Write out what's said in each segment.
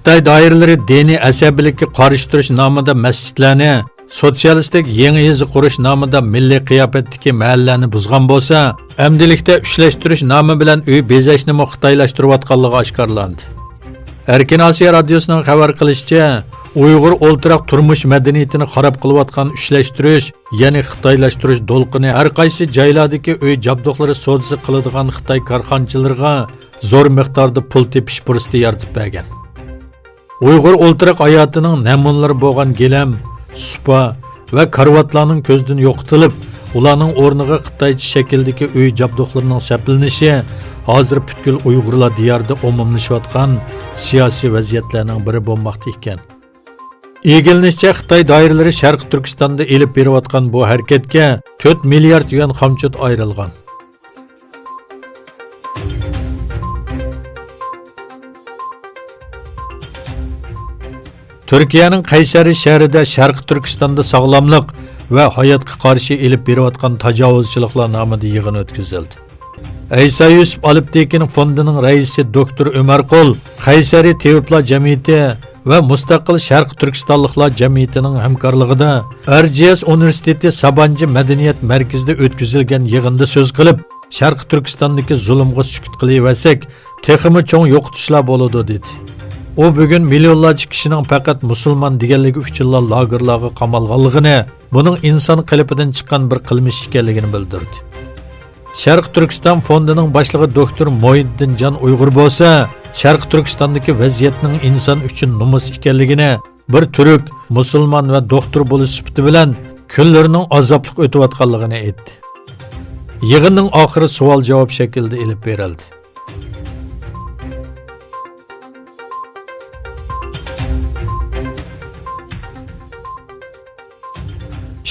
Xitoy doiralari diniy asabiylikka qarshi turish nomida masjidlarni, sotsialistik yangi yezi qurish nomida milliy qiyofatdagi mahallalarni buzgan bo'lsa, amdilikda ushlashtirish nomi bilan uy bezashni xitoylashtirayotganligi oshkorlandi. Erkin Osiyo radiosining xabar qilishicha, Uyg'ur o'ltiraq turmush madaniyatini xarob qilayotgan ushlashtirish, ya'ni xitoylashtirish to'lqini har qaysi joylardagi uy jabduqlari savdosi qiladigan Xitoy korxonachilariga zo'r miqdorda pul tepish fursati yaratib bergan. Uyg'ur o'ltiraq hayotining namunalari bo'lgan gilam, supa va karvatlarning ko'zdan yo'qotilib, ularning o'rniga Xitoycha shakldagi uy jabduqlarining saplanishi hozir butkul Uyg'urlar diyorida umumlashayotgan siyosiy vaziyatlarning biri bo'lmoqda ekan. Egilinishcha Xitoy doiralari Sharq Turkistonda elib berayotgan bu harakatga 4 milliard yuan xomchut ayrilgan. Türkiye'nin Kayseri şehrida Sharq Turkistonda sog'lomlik va hayotga qarshi elib berayotgan tajovuzchiliklar nomida yig'in o'tkazildi. Aysa Yusuf Aliptekin fondining raisi doktor Ömerqul, Kayseri Teviplar jamiyati va Mustaqil Sharq Turkistonliklar jamiyatining hamkorligida RGS Universiteti Sabanji madaniyat markazida o'tkazilgan yig'inda so'z qilib, Sharq Turkistondagi zulmga sukut qilaversak, texmi cho'ng yo'qotishlar bo'ladi dedi. O bugün milyonlarca kişinin fakat musulman deganligi uchun lagerlarga qamalganligini, buning inson qalbidan chiqqan bir qilmish ekanligini bildirdi. Sharq Turkiston fondining boshlig'i doktor Moyiddinjon Uyg'ur bo'lsa, Sharq Turkistondagi vaziyatning inson uchun nomus ekanligini, bir turk, musulmon va doktor bo'lish sifati bilan kunlarining azobli o'tayotganligini aytdi. Yig'inning oxiri savol-javob shaklida elib berildi.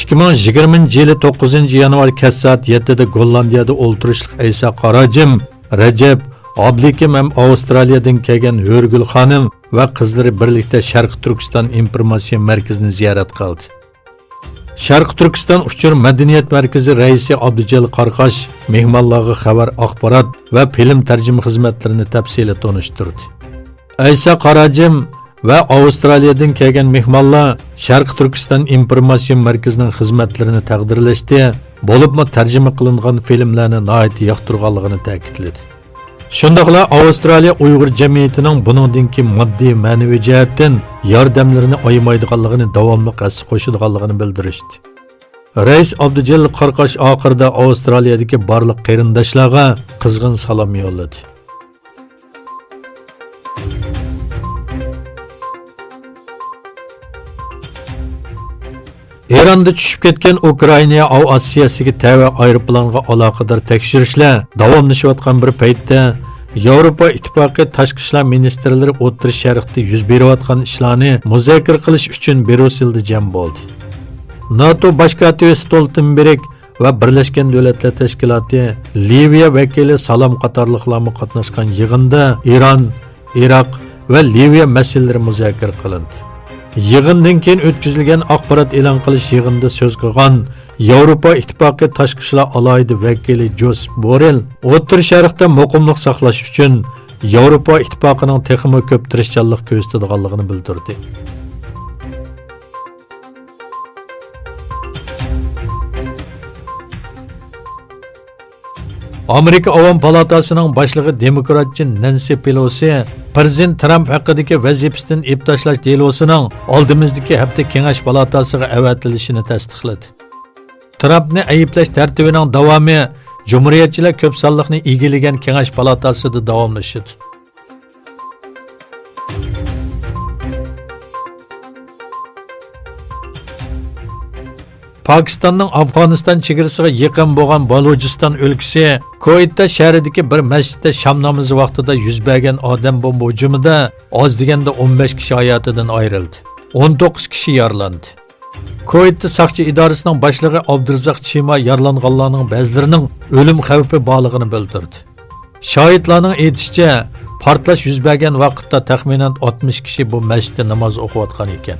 2020 yılı 9 yanvar kech soat 7'de Gollandiyada o'ltirishlik Aysa Qarajim, Rajab, Ablikim ham Avstraliyadan kelgan Hörgül xonim va qizlari birlikda Sharq Turkiston informatsiya markazini ziyorat qildi. Sharq Turkiston uchur madaniyat markazi raisi Abdujal Qarqash mehmonlarga xabar, axborot va film tarjima xizmatlarini tafsili tanishtirdi. Aysa Qarajim va Avstraliyadan kelgan mehmonlar Sharq Turkiston informatsiya markazining xizmatlarini taqdirlashdi, bo'libmi tarjima qilingan filmlarni nihoyat yoqtirganligini ta'kidladi. Shundaqla Avstraliya Uyg'ur jamiyatining buningdinki moddiy ma'naviy jihatdan yordamlarini ayamaydiganligini davomli qasd qo'shadiganligini bildirishdi. Rais Abdujal Qarqash oxirida Avstraliyadagi barliq qarindoshlarga qizg'in salom yo'lladi. Eronda tushib ketgan Ukraina aviatsiyasiga tava aeroplanga aloqador tekshirishlar davomlashayotgan bir paytda Yevropa Ittifoqi tashqi ishlar ministrlari O'rta Sharqda yuz berayotgan ishlarni muzokara qilish uchun Bruselda jam bo'ldi. NATO bosh kotibi Stoltenberg va Birlashgan Davlatlar Tashkiloti Liviya vakili Salom qatorliqlarga qatnashgan yig'inda Eron, Iroq va Liviya masalalari muzokara qilindi. Yig'indan keyin o'tkazilgan axborot e'lon qilish yig'inida so'z qilgan Yevropa Ittifoqi tashqi ishlar alohida vakili Josep Borrell, O'rta Sharqda muqimlik saqlash uchun Yevropa Ittifoqining texmi ko'p tirishchanlik ko'rsatadiganligini bildirdi. Amerika Avam Palatasining boshlig'i demokratchi Nancy Pelosi Prezident Trump haqidagi vazifasidan iptashlash delosining oldimizdagi hafta kengash palatasiga avatilishini tasdiqladi. Trumpni ayblash tartibining davomi Cumhuriyetçiler ko'p sonliqni egillagan kengash palatasida davomlashadi. Pakistanning Afg'oniston chegarasiga yaqin bo'lgan Balojiston o'lkasi Koitda shahridagi bir masjidda sham namozi vaqtida yuz bergan odam bomba hujumida oz deganda 15 kishi hayotidan ayrildi. 19 kishi yaralandi. Koitda saqchi idorasining boshlig'i Abdurazzoq Chima yaralanganlarning ba'zilarining o'lim xavfi borligini bildirdi. Shohidlarning aytishicha, portlash yuz bergan vaqtda taxminan 60 kishi bu masjidda namoz o'qiyotgan ekan.